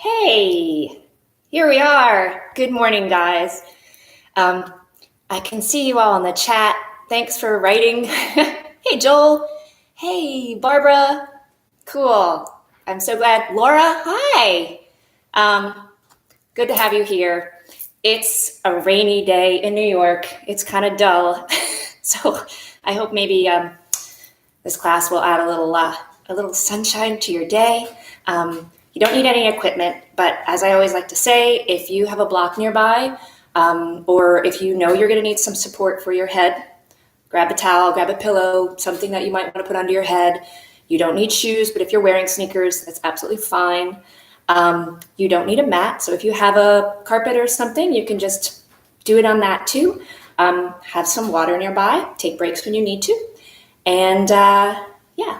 Hey, here we are. Good morning, guys. I can see you all in the chat. Thanks for writing. Hey, Joel. Hey, Barbara. Cool. I'm so glad. Laura, hi. Good to have you here. It's a rainy day in New York. It's kind of dull. So I hope maybe this class will add a little sunshine to your day. You don't need any equipment, but as I always like to say, if you have a block nearby, or if you know you're going to need some support for your head, grab a towel, grab a pillow, something that you might want to put under your head. You don't need shoes, but if you're wearing sneakers, that's absolutely fine. You don't need a mat, so if you have a carpet or something, you can just do it on that too. Have some water nearby, take breaks when you need to, and yeah,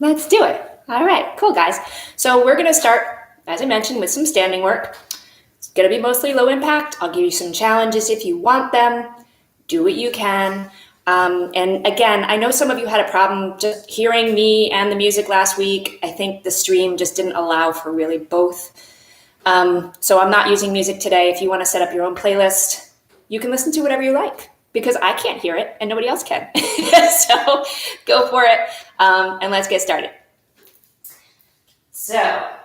let's do it. All right, cool, guys. So we're going to start, as I mentioned, with some standing work. It's going to be mostly low impact. I'll give you some challenges if you want them. Do what you can. And again, I know some of you had a problem just hearing me and the music last week. I think the stream just didn't allow for really both. So I'm not using music today. If you want to set up your own playlist, you can listen to whatever you like, because I can't hear it and nobody else can. So go for it, and let's get started. So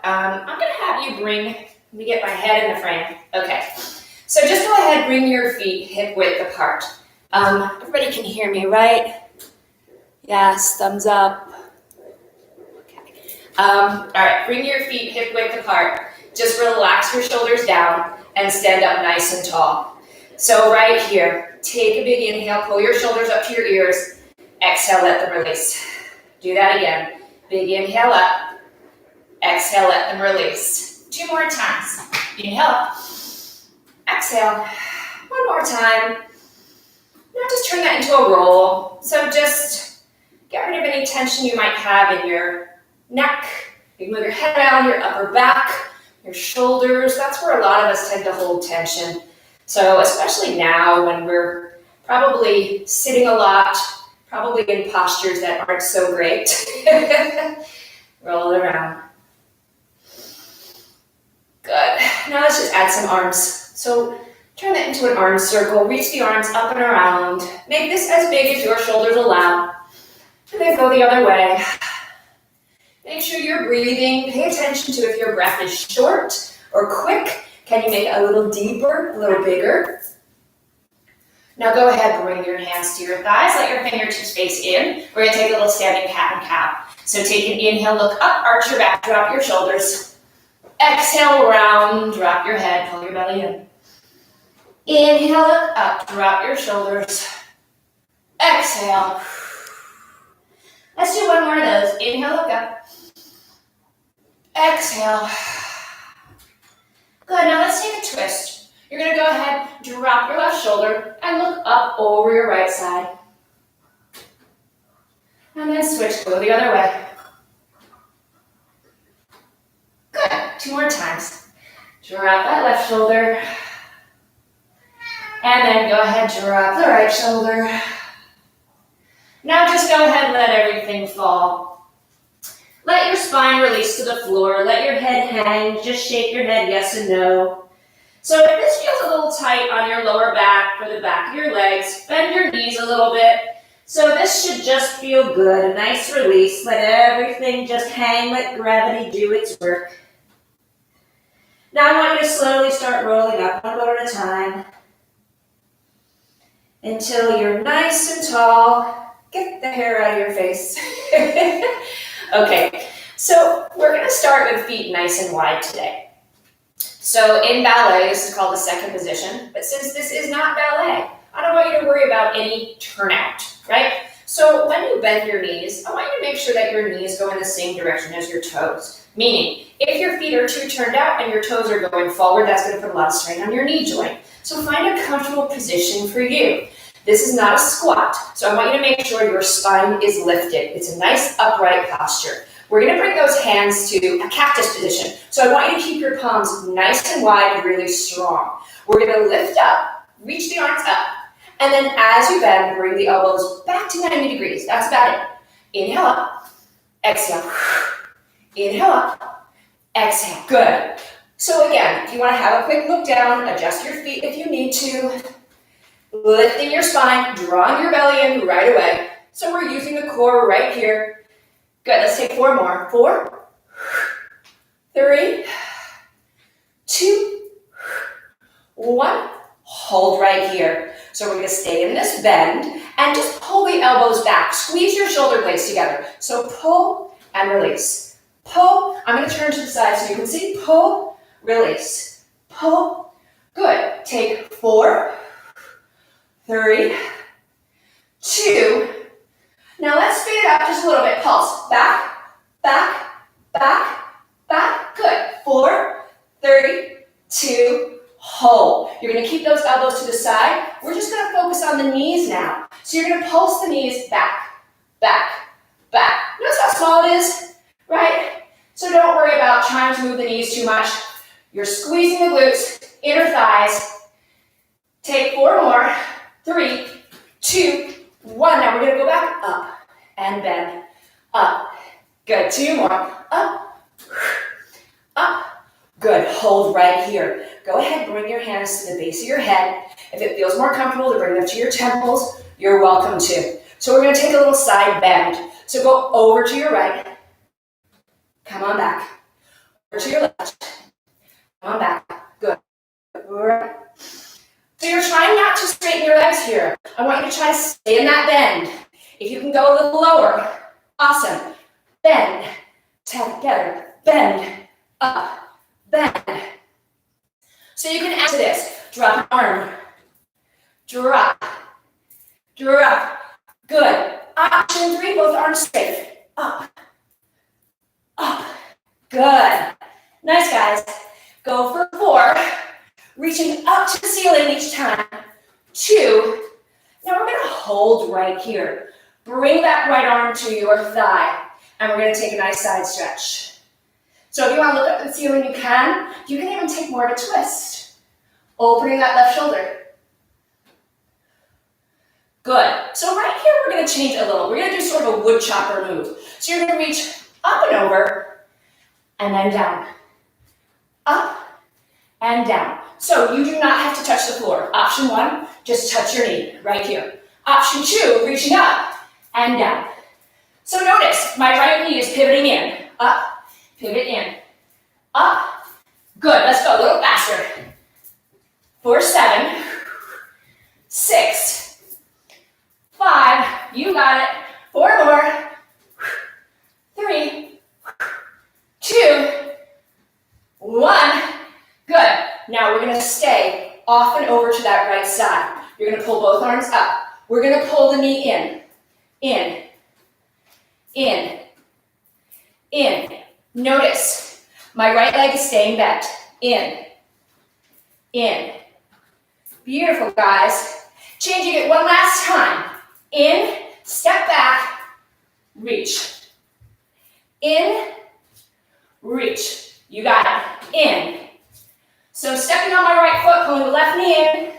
I'm going to have you let me get my head in the frame. Okay, so just go ahead, bring your feet hip width apart. Everybody can hear me, right? Yes, thumbs up. Okay. All right, bring your feet hip width apart. Just relax your shoulders down and stand up nice and tall. So right here, take a big inhale, pull your shoulders up to your ears. Exhale, let them release. Do that again. Big inhale up. Exhale, let them release. 2 more times. Inhale. Exhale. 1 more time. Now just turn that into a roll. So just get rid of any tension you might have in your neck. You can move your head down, your upper back, your shoulders. That's where a lot of us tend to hold tension. So especially now when we're probably sitting a lot, probably in postures that aren't so great. Roll it around. Good. Now let's just add some arms. So turn that into an arm circle. Reach the arms up and around. Make this as big as your shoulders allow. And then go the other way. Make sure you're breathing. Pay attention to if your breath is short or quick. Can you make it a little deeper, a little bigger? Now go ahead, bring your hands to your thighs. Let your fingertips face in. We're going to take a little standing cat and cow. So take an inhale, look up, arch your back, drop your shoulders. Exhale, round, drop your head, pull your belly in. Inhale, look up, drop your shoulders. Exhale. Let's do 1 more of those. Inhale, look up. Exhale. Good, now let's take a twist. You're going to go ahead, drop your left shoulder, and look up over your right side. And then switch, go the other way. Good, 2 more times. Drop that left shoulder. And then go ahead, drop the right shoulder. Now just go ahead and let everything fall. Let your spine release to the floor. Let your head hang. Just shake your head yes and no. So if this feels a little tight on your lower back or the back of your legs, bend your knees a little bit. So this should just feel good. A nice release. Let everything just hang. Let gravity do its work. Now I want you to slowly start rolling up 1 foot at a time until you're nice and tall. Get the hair out of your face. Okay, so we're going to start with feet nice and wide today. So in ballet, this is called the second position, but since this is not ballet, I don't want you to worry about any turnout, right? So when you bend your knees, I want you to make sure that your knees go in the same direction as your toes. Meaning, if your feet are too turned out and your toes are going forward, that's going to put a lot of strain on your knee joint. So find a comfortable position for you. This is not a squat, so I want you to make sure your spine is lifted. It's a nice upright posture. We're going to bring those hands to a cactus position. So I want you to keep your palms nice and wide and really strong. We're going to lift up, reach the arms up, and then as you bend, bring the elbows back to 90 degrees. That's about it. Inhale up, exhale. Inhale up, Exhale, good. So again, if you want to have a quick look down, adjust your feet if you need to. Lifting your spine, drawing your belly in right away. So we're using the core right here. Good, let's take 4 more. 4, 3, 2, 1. Hold right here. So we're going to stay in this bend and just pull the elbows back. Squeeze your shoulder blades together. So pull and release. Pull. I'm going to turn to the side so you can see. Pull, release. Pull. Good. Take 4, 3, 2. Now let's speed it up just a little bit. Pulse. Back, back, back, back. Good. 4, 3, 2, hold. You're going to keep those elbows to the side. We're just going to focus on the knees now. So you're going to pulse the knees back, back, back. Notice how small it is, right? So don't worry about trying to move the knees too much. You're squeezing the glutes, inner thighs. Take 4 more. 3, 2, 1. Now we're going to go back up and bend. Up. Good. 2 more. Up. Up. Good. Hold right here. Go ahead, bring your hands to the base of your head. If it feels more comfortable to bring them to your temples, you're welcome to. So we're going to take a little side bend. So go over to your right. Come on back. Over to your left. Come on back. Good. Right. So you're trying not to straighten your legs here. I want you to try to stay in that bend. If you can go a little lower, awesome. Bend. Tap together. Bend. Up. Bend. So you can add to this. Drop an arm. Drop. Drop. Good. Option 3, both arms straight. Up. Up. Good. Nice, guys. Go for 4. Reaching up to the ceiling each time. 2. Now we're going to hold right here. Bring that right arm to your thigh. And we're going to take a nice side stretch. So if you want to look up at the ceiling, you can. You can even take more of a twist. Opening that left shoulder. Good. So right here, we're going to change a little. We're going to do sort of a wood chopper move. So you're going to reach up and over, and then down. Up and down. So you do not have to touch the floor. Option 1, just touch your knee right here. Option 2, reaching up and down. So notice, my right knee is pivoting in. Up, pivot in. Up. Good. Let's go a little faster. 4, 7, 6, 5. You got it. 4 more. 3, 2, 1. Good. Now we're going to stay off and over to that right side. You're going to pull both arms up. We're going to pull the knee in. In. In. In. Notice, my right leg is staying bent. In. In. Beautiful, guys. Changing it one last time. In, step back, reach. In, reach. You got it. In. So stepping on my right foot, pulling the left knee in.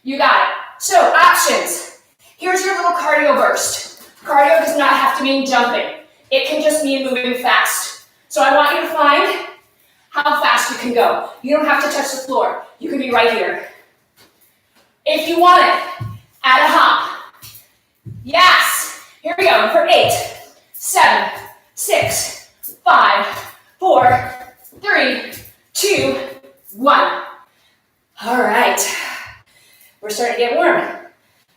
You got it. So options. Here's your little cardio burst. Cardio does not have to mean jumping. It can just mean moving fast. So I want you to find how fast you can go. You don't have to touch the floor. You can be right here. If you want it, add a hop. Yes. Here we go for 8, 7, 6, 5, 4, 3, 2, 1. All right. We're starting to get warm.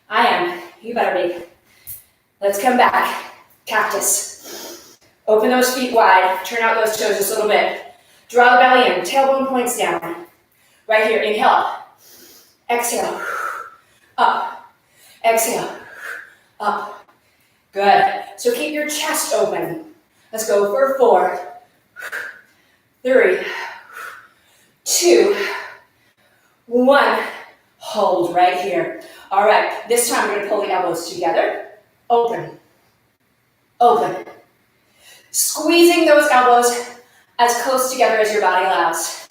I am. You better be. Let's come back. Cactus. Open those feet wide. Turn out those toes just a little bit. Draw the belly in. Tailbone points down. Right here. Inhale. Exhale. Up. Exhale. Up. Good. So keep your chest open. Let's go for 4, 3, 2, 1. Hold right here. All right. This time we're going to pull the elbows together. Open. Open. Squeezing those elbows as close together as your body allows.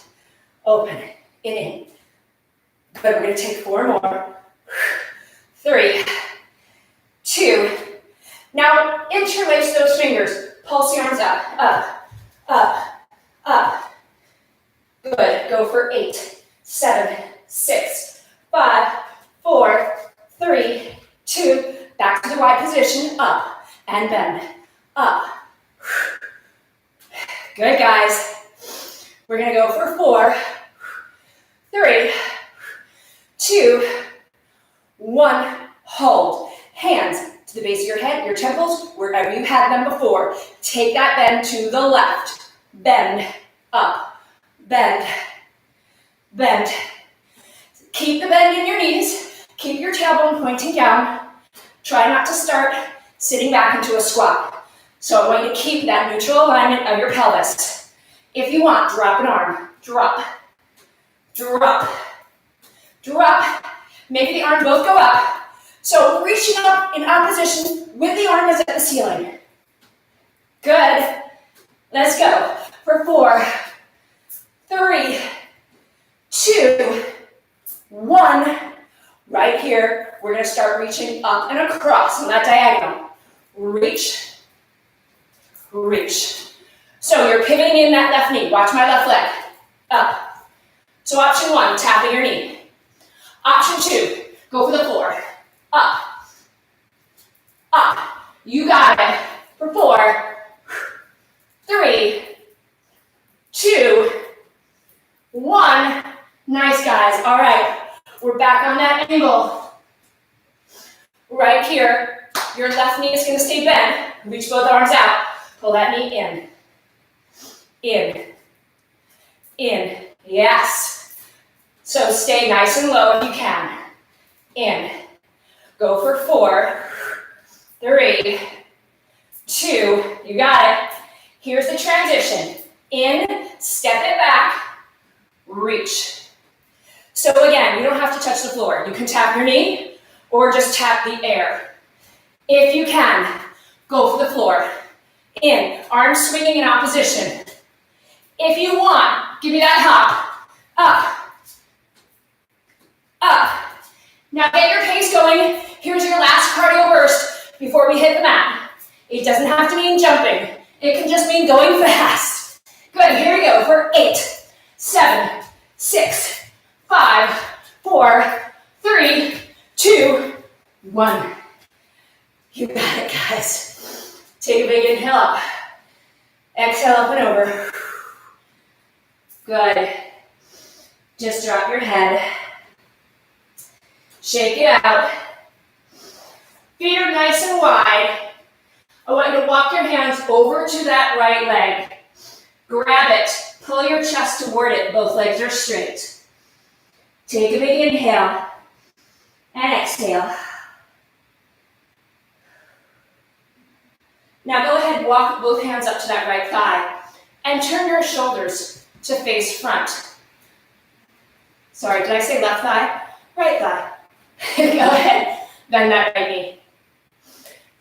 Open. In. Good. We're going to take 4 more. 3, 2. Now interlace those fingers. Pulse the arms up, up, up, up. Good, go for 8, 7, 6, 5, 4, 3, 2, back to the wide position, up and bend, up. Good, guys. We're gonna go for 4, 3, 2, 1, hold. Hands to the base of your head, your temples, wherever you had them before. Take that bend to the left. Bend, up, bend, bend. Keep the bend in your knees. Keep your tailbone pointing down. Try not to start sitting back into a squat. So I want you to keep that neutral alignment of your pelvis. If you want, drop an arm. Drop, drop, drop. Maybe the arms both go up. So reaching up in opposition with the arm is at the ceiling. Good. Let's go for 4, 3, 2, 1. Right here, we're going to start reaching up and across on that diagonal. Reach, reach. So you're pivoting in that left knee. Watch my left leg. Up. So option 1, tapping your knee. Option 2, go for the floor. Up, up. You got it. For 4, 3, 2, 1. Nice, guys. All right. We're back on that angle. Right here. Your left knee is going to stay bent. Reach both arms out. Pull that knee in. In. In. Yes. So stay nice and low if you can. In. Go for 4, 3, 2. You got it. Here's the transition. In, step it back, reach. So again, you don't have to touch the floor. You can tap your knee or just tap the air. If you can, go for the floor. In, arms swinging in opposition. If you want, give me that hop. Up, up. Now get your pace going. Here's your last cardio burst before we hit the mat. It doesn't have to mean jumping. It can just mean going fast. Good, here we go for 8, 7, 6, 5, 4, 3, 2, 1. You got it, guys. Take a big inhale up. Exhale up and over. Good. Just drop your head. Shake it out. Feet are nice and wide. I want you to walk your hands over to that right leg. Grab it. Pull your chest toward it. Both legs are straight. Take a big inhale and exhale. Now go ahead and walk both hands up to that right thigh and turn your shoulders to face front. Sorry, did I say left thigh? Right thigh. Go ahead, bend that right knee.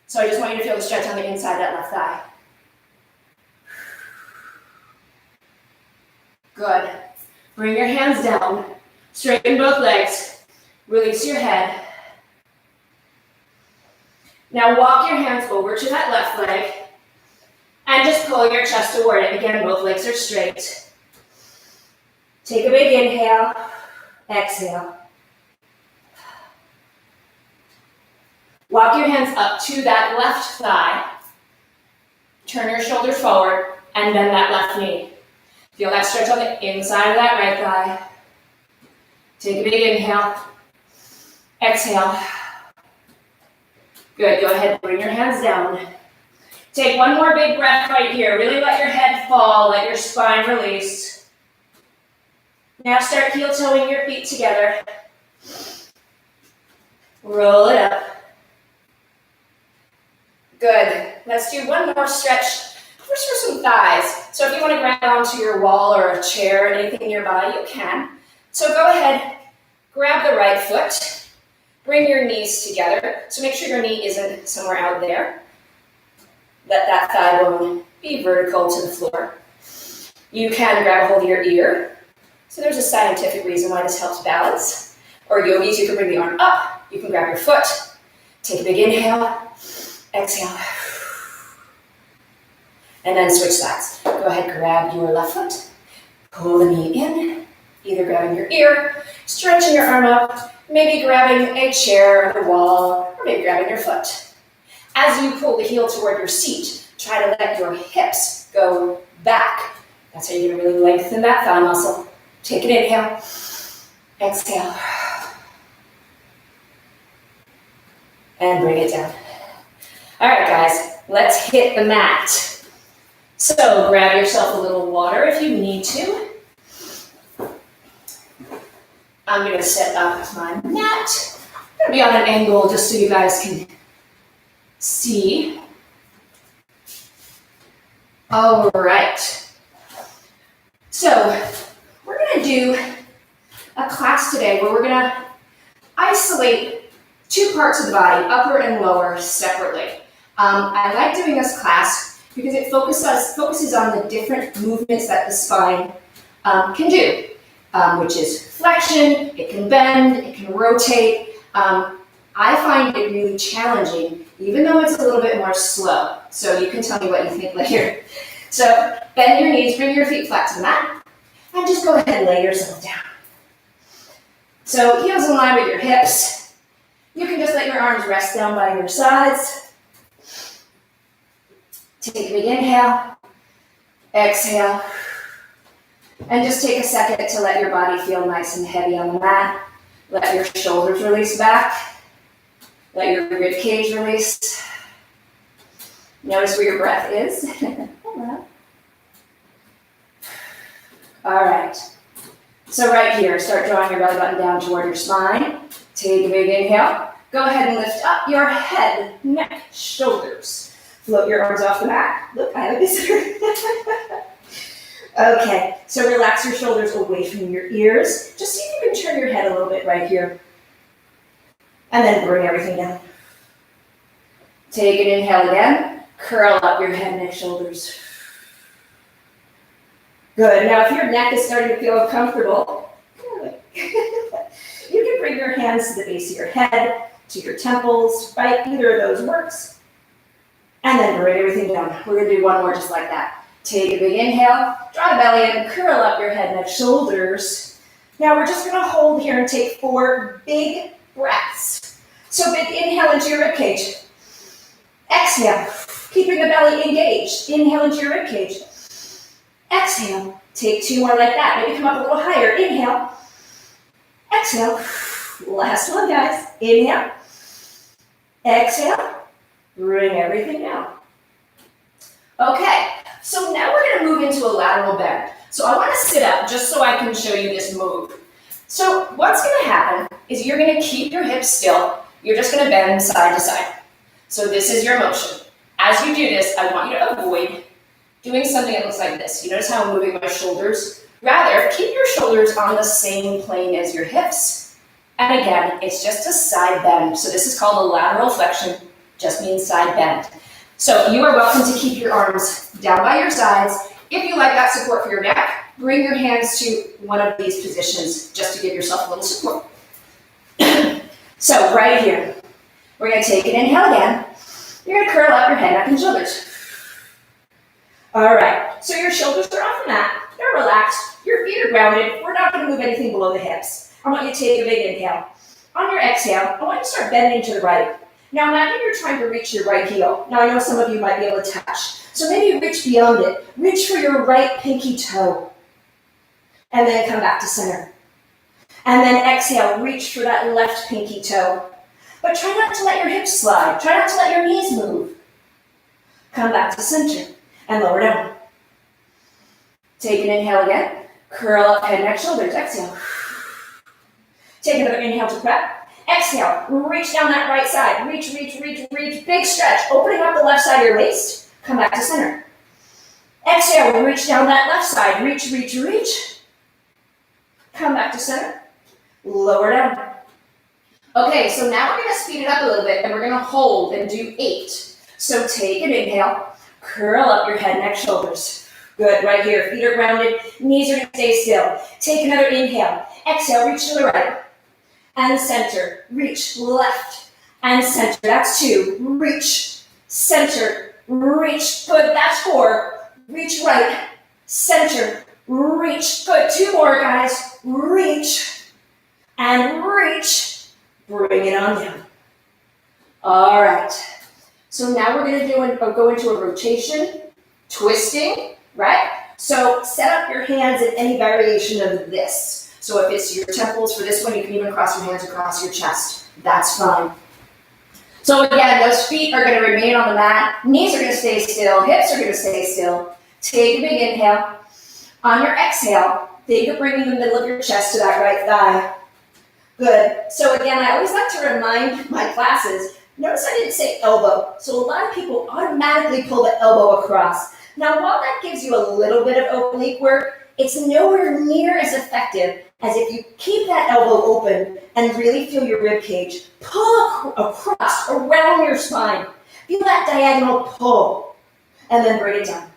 So I just want you to feel the stretch on the inside of that left thigh. Good. Bring your hands down. Straighten both legs. Release your head. Now walk your hands over to that left leg and just pull your chest toward it. Again, both legs are straight. Take a big inhale. Exhale. Walk your hands up to that left thigh. Turn your shoulders forward and bend that left knee. Feel that stretch on the inside of that right thigh. Take a big inhale. Exhale. Good, go ahead, bring your hands down. Take one more big breath right here. Really let your head fall, let your spine release. Now start heel-toeing your feet together. Roll it up. Good. Let's do one more stretch. First for some thighs. So if you want to grab onto your wall or a chair, anything nearby, you can. So go ahead, grab the right foot. Bring your knees together. So make sure your knee isn't somewhere out there. Let that thigh bone be vertical to the floor. You can grab a hold of your ear. So there's a scientific reason why this helps balance. Or yogis, you can bring the arm up. You can grab your foot. Take a big inhale. Exhale. And then switch sides. Go ahead, grab your left foot, pull the knee in, either grabbing your ear, stretching your arm up, maybe grabbing a chair or the wall, or maybe grabbing your foot. As you pull the heel toward your seat, try to let your hips go back. That's how you're going to really lengthen that thigh muscle. Take an inhale, exhale, and bring it down. All right, guys, let's hit the mat. So grab yourself a little water if you need to. I'm going to set up my mat. I'm going to be on an angle just so you guys can see. All right. So we're going to do a class today where we're going to isolate two parts of the body, upper and lower, separately. I like doing this class because it focuses on the different movements that the spine can do, which is flexion, it can bend, it can rotate. I find it really challenging, even though it's a little bit more slow. So you can tell me what you think later. So bend your knees, bring your feet flat to the mat, and just go ahead and lay yourself down. So heels in line with your hips. You can just let your arms rest down by your sides. Take a big inhale, exhale, and just take a second to let your body feel nice and heavy on the mat. Let your shoulders release back. Let your rib cage release. Notice where your breath is. All right. So right here, start drawing your belly button down toward your spine. Take a big inhale. Go ahead and lift up your head, neck, shoulders. Float your arms off the mat. Look, I have a visitor. Okay, so relax your shoulders away from your ears. Just see if you can turn your head a little bit right here. And then bring everything down. Take an inhale again. Curl up your head, neck, shoulders. Good. Now, if your neck is starting to feel uncomfortable, you can bring your hands to the base of your head, to your temples, right? Either of those works. And then bring everything down. We're going to do one more just like that. Take a big inhale, draw the belly in, curl up your head, neck, shoulders. Now we're just going to hold here and take 4 big breaths. So big inhale into your rib cage. Exhale, keeping the belly engaged. Inhale into your rib cage. Exhale, take 2 more like that. Maybe come up a little higher. Inhale, exhale. Last one, guys. Inhale, exhale. Bring everything down. Okay, so now we're going to move into a lateral bend. So I want to sit up just so I can show you this move. So what's going to happen is you're going to keep your hips still. You're just going to bend side to side. So this is your motion. As you do this, I want you to avoid doing something that looks like this. You notice how I'm moving my shoulders? Rather, keep your shoulders on the same plane as your hips. And again, it's just a side bend. So this is called a lateral flexion. Just means side bend. So you are welcome to keep your arms down by your sides. If you like that support for your neck, bring your hands to one of these positions just to give yourself a little support. So right here, we're going to take an inhale again. You're going to curl up your head, neck, and shoulders. All right, so your shoulders are off the mat. They're relaxed. Your feet are grounded. We're not going to move anything below the hips. I want you to take a big inhale. On your exhale, I want you to start bending to the right. Now imagine you're trying to reach your right heel. Now I know some of you might be able to touch. So maybe reach beyond it. Reach for your right pinky toe. And then come back to center. And then exhale, reach for that left pinky toe. But try not to let your hips slide. Try not to let your knees move. Come back to center and lower down. Take an inhale again. Curl up head, neck, shoulders. Exhale. Take another inhale to prep. Exhale, reach down that right side. Reach, reach, reach, reach. Big stretch. Opening up the left side of your waist. Come back to center. Exhale, reach down that left side. Reach, reach, reach. Come back to center. Lower down. Okay, so now we're going to speed it up a little bit and we're going to hold and do 8. So take an inhale. Curl up your head, neck, shoulders. Good, right here. Feet are grounded. Knees are going to stay still. Take another inhale. Exhale, reach to the right. And center, reach, left, and center. That's 2. Reach, center, reach, good, that's 4. Reach right, center, reach, good, 2 more guys, reach, and reach, bring it on down. All right, so now we're gonna go into a rotation, twisting, right? So set up your hands in any variation of this. So if it's your temples for this one, you can even cross your hands across your chest. That's fine. So again, those feet are going to remain on the mat. Knees are going to stay still. Hips are going to stay still. Take a big inhale. On your exhale, think of bringing the middle of your chest to that right thigh. Good. So again, I always like to remind my classes, notice I didn't say elbow. So a lot of people automatically pull the elbow across. Now, while that gives you a little bit of oblique work, it's nowhere near as effective as if you keep that elbow open and really feel your rib cage. Pull across, around your spine. Feel that diagonal pull, and then bring it down.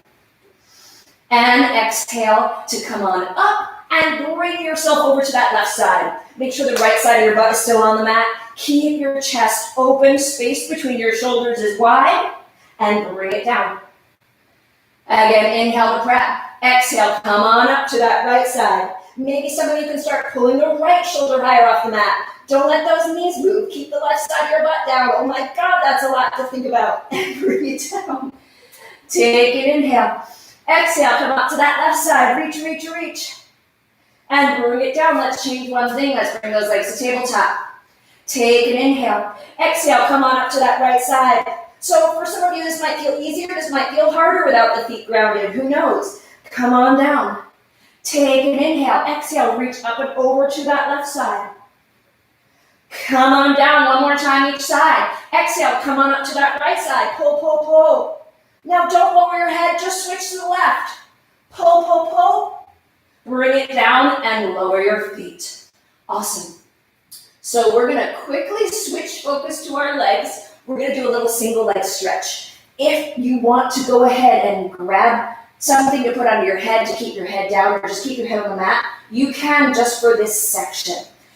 And exhale to come on up and bring yourself over to that left side. Make sure the right side of your butt is still on the mat. Keep your chest open, space between your shoulders is wide, and bring it down. Again, inhale to crab. Exhale, come on up to that right side. Maybe some of you can start pulling the right shoulder higher off the mat. Don't let those knees move. Keep the left side of your butt down. Oh my God, that's a lot to think about. And bring it down. Take an inhale. Exhale, come up to that left side. Reach, reach, reach. And bring it down. Let's change one thing. Let's bring those legs to tabletop. Take an inhale. Exhale, come on up to that right side. So for some of you, this might feel easier. This might feel harder without the feet grounded. Who knows? Come on down. Take an inhale. Exhale, reach up and over to that left side. Come on down one more time each side. Exhale, come on up to that right side. Pull, pull, pull. Now don't lower your head, just switch to the left. Pull, pull, pull. Bring it down and lower your feet. Awesome. So we're gonna quickly switch focus to our legs. We're gonna do a little single leg stretch. If you want to go ahead and grab something to put under your head to keep your head down or just keep your head on the mat, you can just for this section.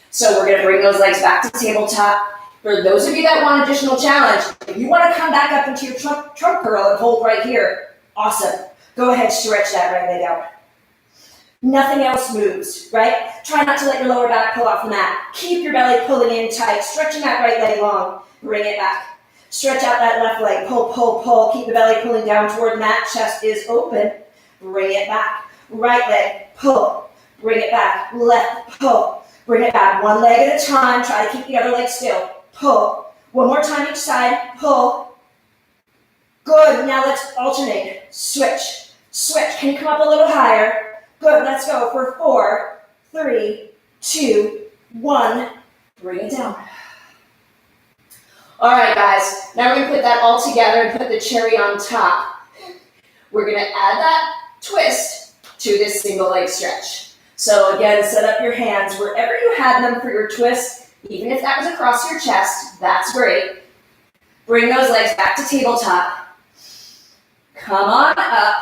So we're gonna bring those legs back to tabletop. For those of you that want additional challenge, if you wanna come back up into your trunk curl and hold right here, awesome. Go ahead, stretch that right leg out. Nothing else moves, right? Try not to let your lower back pull off the mat. Keep your belly pulling in tight, stretching that right leg long. Bring it back. Stretch out that left leg. Pull, pull, pull. Keep the belly pulling down toward the mat. Chest is open. Bring it back. Right leg, pull. Bring it back. Left, pull. Bring it back. One leg at a time. Try to keep the other leg still. Pull. One more time each side. Pull. Good. Now let's alternate. Switch. Switch. Can you come up a little higher? Good. Let's go for 4, 3, 2, 1. Bring it down. All right, guys. Now we're going to put that all together and put the cherry on top. We're going to add that twist to this single leg stretch. So again, set up your hands wherever you had them for your twist. Even if that was across your chest, that's great. Bring those legs back to tabletop. Come on up.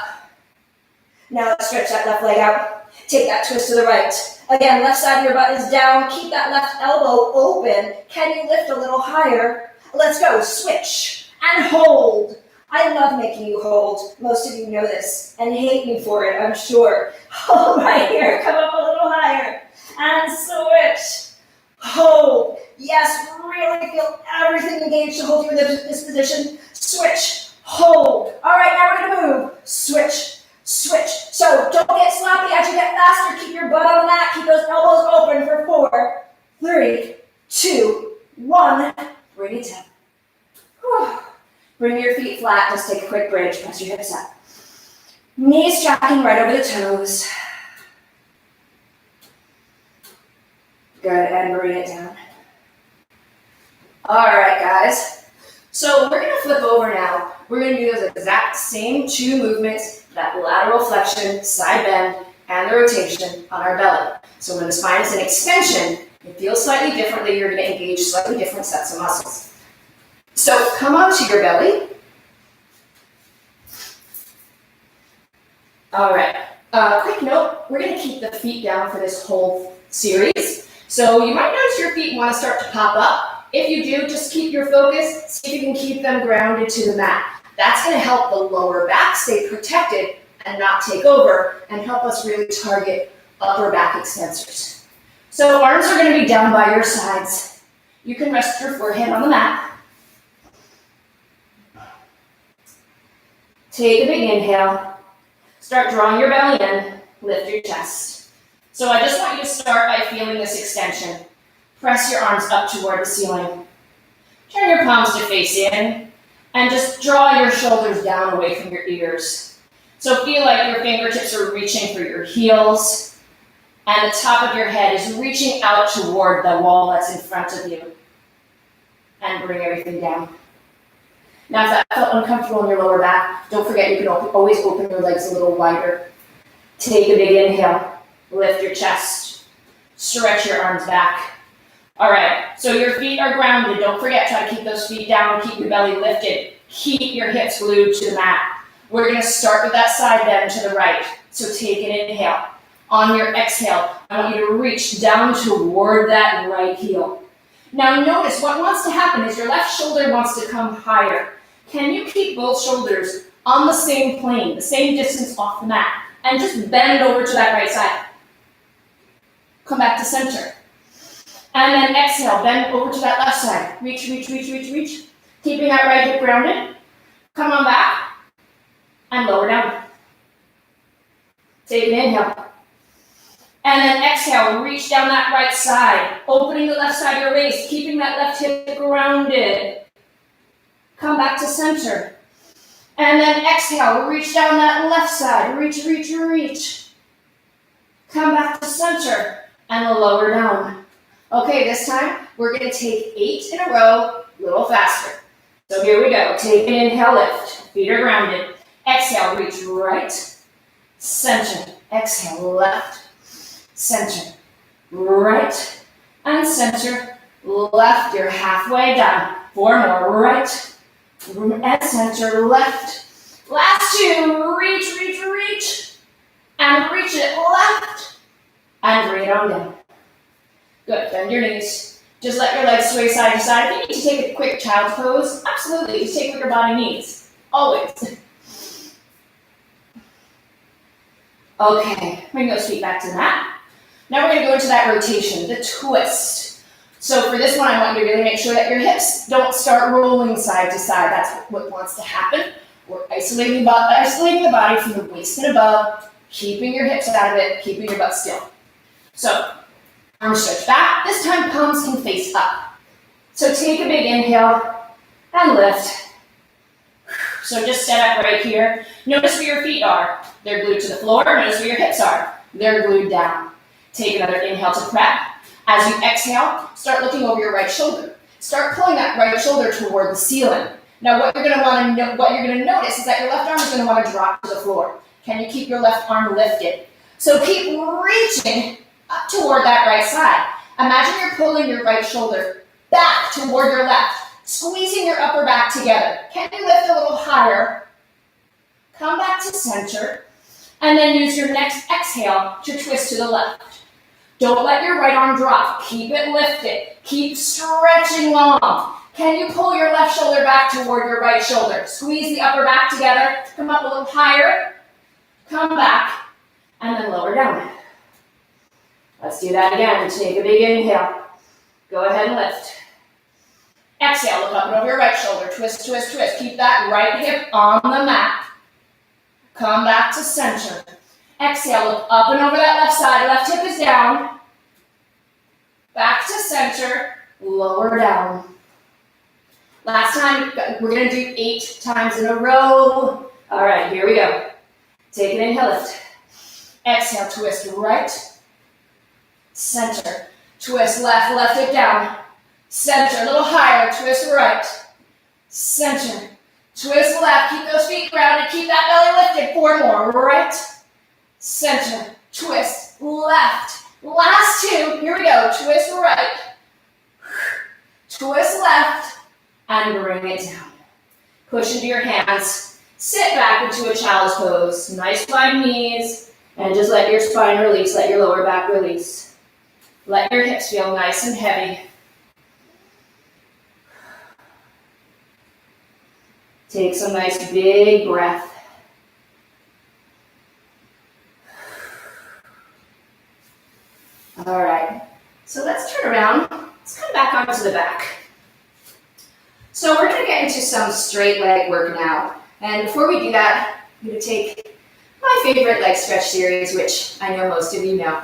Now let's stretch that left leg out. Take that twist to the right. Again, left side of your butt is down. Keep that left elbow open. Can you lift a little higher? Let's go. Switch and hold. I love making you hold. Most of you know this and hate me for it, I'm sure. Hold right here. Come up a little higher. And switch. Hold. Yes, really feel everything engaged to hold you in this position. Switch. Hold. All right, now we're going to move. Switch. Switch. So don't get sloppy as you get faster. Keep your butt on the mat. Keep those elbows open for 4, 3, 2, 1. Bring it down. Whew. Bring your feet flat. Just take a quick bridge. Press your hips up. Knees tracking right over the toes. Good, and bring it down. All right, guys. So we're going to flip over now. We're going to do those exact same 2 movements, that lateral flexion, side bend, and the rotation on our belly. So when the spine is in extension, it feels slightly differently. You're going to engage slightly different sets of muscles. So come onto your belly. All right. Quick note, we're going to keep the feet down for this whole series. So you might notice your feet want to start to pop up. If you do, just keep your focus. See if you can keep them grounded to the mat. That's going to help the lower back stay protected and not take over, and help us really target upper back extensors. So arms are going to be down by your sides. You can rest your forehead on the mat. Take a big inhale. Start drawing your belly in. Lift your chest. So I just want you to start by feeling this extension. Press your arms up toward the ceiling. Turn your palms to face in, and just draw your shoulders down away from your ears. So feel like your fingertips are reaching for your heels, and the top of your head is reaching out toward the wall that's in front of you. And bring everything down. Now, if that felt uncomfortable in your lower back, don't forget you can always open your legs a little wider. Take a big inhale. Lift your chest. Stretch your arms back. All right, so your feet are grounded. Don't forget, try to keep those feet down. Keep your belly lifted. Keep your hips glued to the mat. We're going to start with that side bend to the right. So take an inhale. On your exhale, I want you to reach down toward that right heel. Now notice what wants to happen is your left shoulder wants to come higher. Can you keep both shoulders on the same plane, the same distance off the mat, and just bend over to that right side? Come back to center. And then exhale, bend over to that left side. Reach, reach, reach, reach, reach. Keeping that right hip grounded. Come on back and lower down. Take an inhale. And then exhale, reach down that right side, opening the left side of your waist, keeping that left hip grounded. Come back to center. And then exhale, reach down that left side, reach, reach, reach. Come back to center and lower down. Okay, this time we're going to take 8 in a row, a little faster. So here we go. Take an inhale, lift. Feet are grounded. Exhale, reach right, center. Exhale, left, center, right, and center, left. You're halfway done. 4 more. Right, and center, left. Last 2. Reach, reach, reach. And reach it left. And bring it on down. Good. Bend your knees. Just let your legs sway side to side. If you need to take a quick child's pose, absolutely. Just take what your body needs. Always. Okay. Bring those feet back to the mat. Now we're going to go into that rotation, the twist. So for this one, I want you to really make sure that your hips don't start rolling side to side. That's what wants to happen. We're isolating the body from the waist and above, keeping your hips out of it, keeping your butt still. So arms stretch back. This time, palms can face up. So take a big inhale and lift. So just set up right here. Notice where your feet are. They're glued to the floor. Notice where your hips are. They're glued down. Take another inhale to prep. As you exhale, start looking over your right shoulder. Start pulling that right shoulder toward the ceiling. Now, what you're going to notice is that your left arm is going to want to drop to the floor. Can you keep your left arm lifted? So keep reaching up toward that right side. Imagine you're pulling your right shoulder back toward your left, squeezing your upper back together. Can you lift a little higher? Come back to center, and then use your next exhale to twist to the left. Don't let your right arm drop. Keep it lifted. Keep stretching long. Can you pull your left shoulder back toward your right shoulder? Squeeze the upper back together. Come up a little higher. Come back, and then lower down. Let's do that again. Take a big inhale. Go ahead and lift. Exhale, look up and over your right shoulder. Twist, twist, twist. Keep that right hip on the mat. Come back to center. Exhale, look up and over that left side. Left hip is down. Back to center. Lower down. Last time, we're going to do 8 times in a row. All right, here we go. Take an inhale, lift. Exhale, twist right. Center. Twist left, left hip down. Center, a little higher. Twist right. Center. Twist left. Keep those feet grounded. Keep that belly lifted. 4 more. Right. Center. Twist left. Last 2. Here we go. Twist right. Twist left. And bring it down. Push into your hands. Sit back into a child's pose. Nice wide knees. And just let your spine release. Let your lower back release. Let your hips feel nice and heavy. Take some nice big breath. All right, so let's turn around. Let's come back onto the back. So we're gonna get into some straight leg work now. And before we do that, I'm gonna take my favorite leg stretch series, which I know most of you know.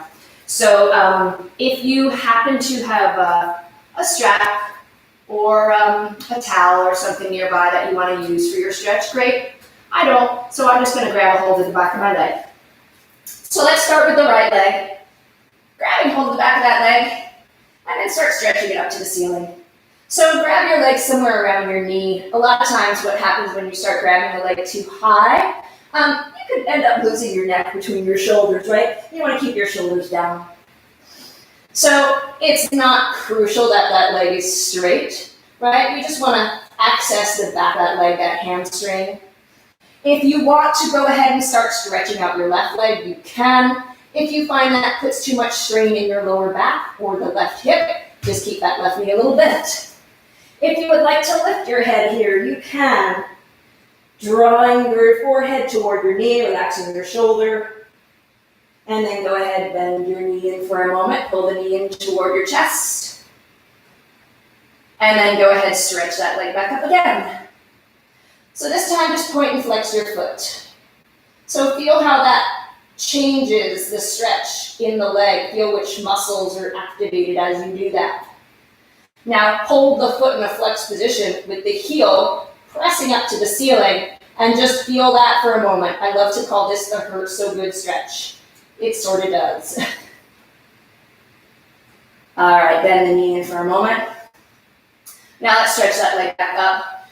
So if you happen to have a strap or a towel or something nearby that you wanna use for your stretch, great. I don't, so I'm just gonna grab a hold of the back of my leg. So let's start with the right leg. Grabbing hold of the back of that leg, and then start stretching it up to the ceiling. So grab your leg somewhere around your knee. A lot of times what happens when you start grabbing the leg too high, you could end up losing your neck between your shoulders, right? You want to keep your shoulders down. So it's not crucial that that leg is straight, right? We just want to access the back of that leg, that hamstring. If you want to go ahead and start stretching out your left leg, you can. If you find that puts too much strain in your lower back or the left hip, just keep that left knee a little bent. If you would like to lift your head here, you can. Drawing your forehead toward your knee, relaxing your shoulder. And then go ahead, bend your knee in for a moment. Pull the knee in toward your chest. And then go ahead, stretch that leg back up again. So this time, just point and flex your foot. So feel how that changes the stretch in the leg. Feel which muscles are activated as you do that. Now hold the foot in a flexed position with the heel pressing up to the ceiling and just feel that for a moment. I love to call this the hurt so good stretch. It sort of does. All right, bend the knee in for a moment. Now let's stretch that leg back up.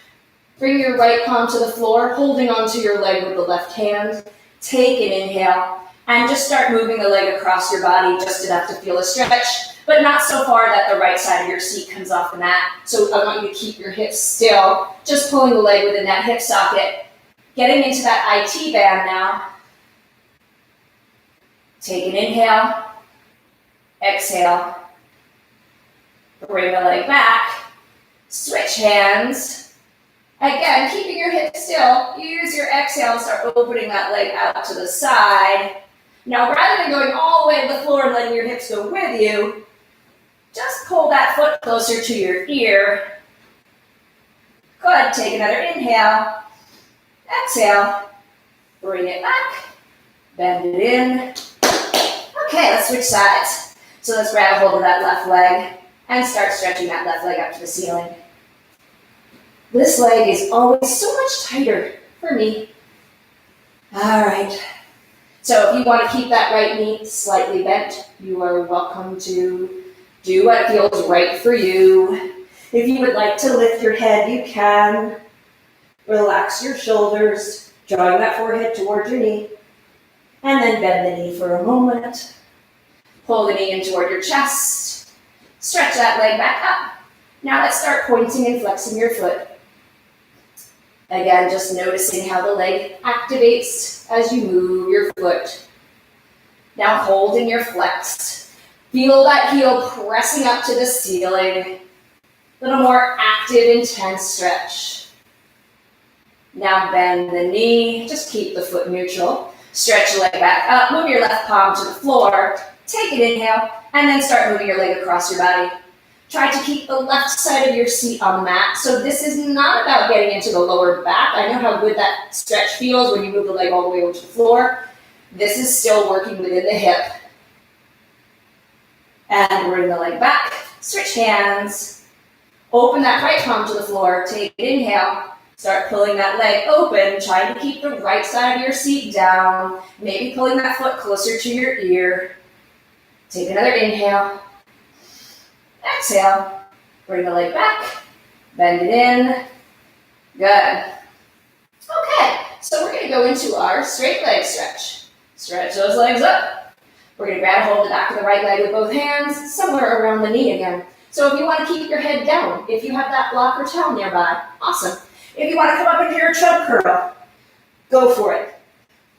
Bring your right palm to the floor, holding onto your leg with the left hand. Take an inhale and just start moving the leg across your body just enough to feel a stretch, but not so far that the right side of your seat comes off the mat. So I want you to keep your hips still, just pulling the leg within that hip socket. Getting into that IT band now. Take an inhale, exhale, bring the leg back, switch hands. Again, keeping your hips still, use your exhale and start opening that leg out to the side. Now, rather than going all the way to the floor and letting your hips go with you, just pull that foot closer to your ear. Go ahead, take another inhale, exhale, bring it back, bend it in. Okay, let's switch sides. So let's grab a hold of that left leg and start stretching that left leg up to the ceiling. This leg is always so much tighter for me. All right. So if you want to keep that right knee slightly bent, you are welcome to do what feels right for you. If you would like to lift your head, you can. Relax your shoulders, drawing that forehead towards your knee. And then bend the knee for a moment. Pull the knee in toward your chest. Stretch that leg back up. Now let's start pointing and flexing your foot. Again, just noticing how the leg activates as you move your foot. Now hold in your flex. Feel that heel pressing up to the ceiling. A little more active, intense stretch. Now bend the knee. Just keep the foot neutral. Stretch the leg back up. Move your left palm to the floor. Take an inhale, and then start moving your leg across your body. Try to keep the left side of your seat on the mat. So this is not about getting into the lower back. I know how good that stretch feels when you move the leg all the way over to the floor. This is still working within the hip. And bring the leg back. Switch hands. Open that right palm to the floor. Take an inhale. Start pulling that leg open, trying to keep the right side of your seat down. Maybe pulling that foot closer to your ear. Take another inhale. Exhale, bring the leg back, bend it in. Good. Okay, so we're gonna go into our straight leg stretch. Stretch those legs up. We're gonna grab hold of the back of the right leg with both hands, somewhere around the knee again. So if you wanna keep your head down, if you have that block or towel nearby, awesome. If you wanna come up into your chub curl, go for it.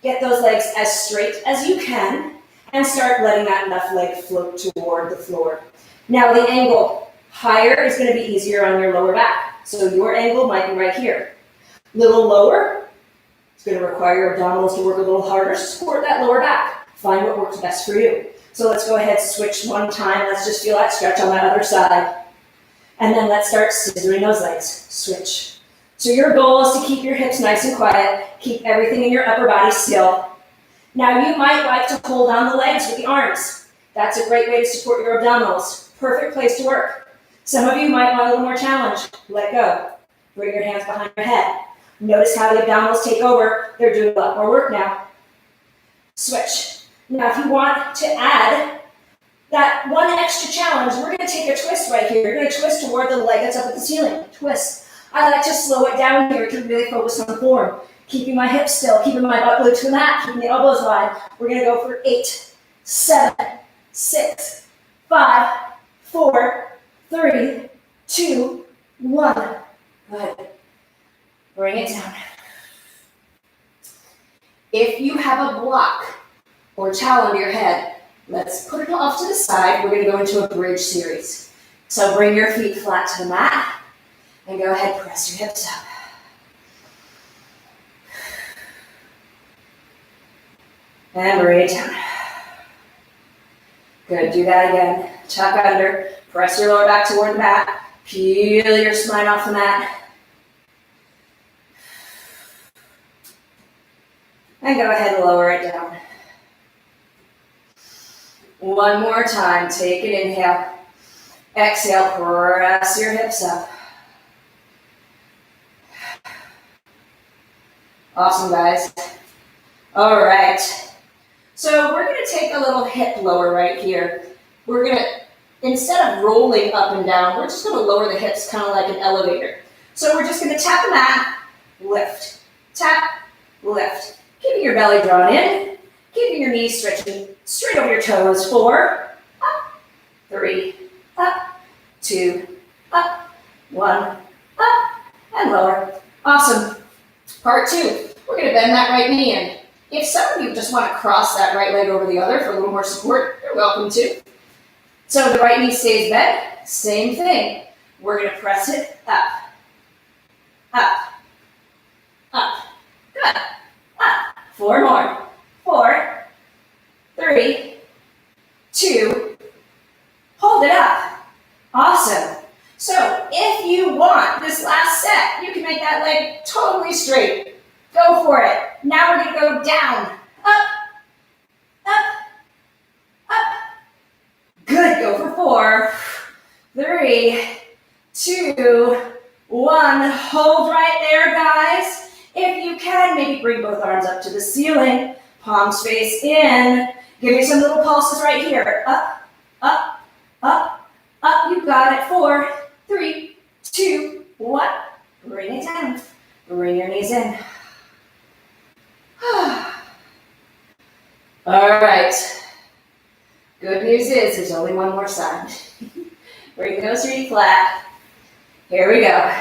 Get those legs as straight as you can and start letting that left leg float toward the floor. Now the angle higher is going to be easier on your lower back. So your angle might be right here. Little lower. It's going to require your abdominals to work a little harder. Support that lower back. Find what works best for you. So let's go ahead, switch one time. Let's just feel that stretch on that other side. And then let's start scissoring those legs. Switch. So your goal is to keep your hips nice and quiet. Keep everything in your upper body still. Now you might like to hold down the legs with the arms. That's a great way to support your abdominals. Perfect place to work. Some of you might want a little more challenge. Let go. Bring your hands behind your head. Notice how the abdominals take over. They're doing a lot more work now. Switch. Now if you want to add that one extra challenge, we're going to take a twist right here. You're going to twist toward the leg that's up at the ceiling. Twist. I like to slow it down here to really focus on form. Keeping my hips still, keeping my butt glued to the mat, keeping the elbows wide. We're going to go for 8, 7, 6, 5, 4, 3, 2, 1. Good. Bring it down. If you have a block or towel under your head, let's put it off to the side. We're going to go into a bridge series. So bring your feet flat to the mat and go ahead, press your hips up. And bring it down. Good, do that again. Tuck under, press your lower back toward the mat, peel your spine off the mat. And go ahead and lower it down. One more time, take an inhale. Exhale, press your hips up. Awesome, guys. All right. So we're going to take a little hip lower right here. We're going to, instead of rolling up and down, we're just going to lower the hips kind of like an elevator. So we're just going to tap the mat, lift, tap, lift. Keeping your belly drawn in, keeping your knees stretching straight over your toes. 4, up, 3, up, 2, up, 1, up, and lower. Awesome. Part 2, we're going to bend that right knee in. If some of you just want to cross that right leg over the other for a little more support, you're welcome to. So the right knee stays bent, same thing. We're going to press it up, up, up. Good. Up. 4 more. 4, 3, 2, hold it up. Awesome. So if you want this last set, you can make that leg totally straight. Go for it. Now we're going to go down, up, up, up. Good. Go for 4, 3, 2, 1. Hold right there, guys. If you can, maybe bring both arms up to the ceiling. Palms face in. Give me some little pulses right here. Up, up, up, up. You got it. 4, 3, 2, 1. Bring it down. Bring your knees in. All right. Good news is there's only one more side. Bring those feet flat. Here we go.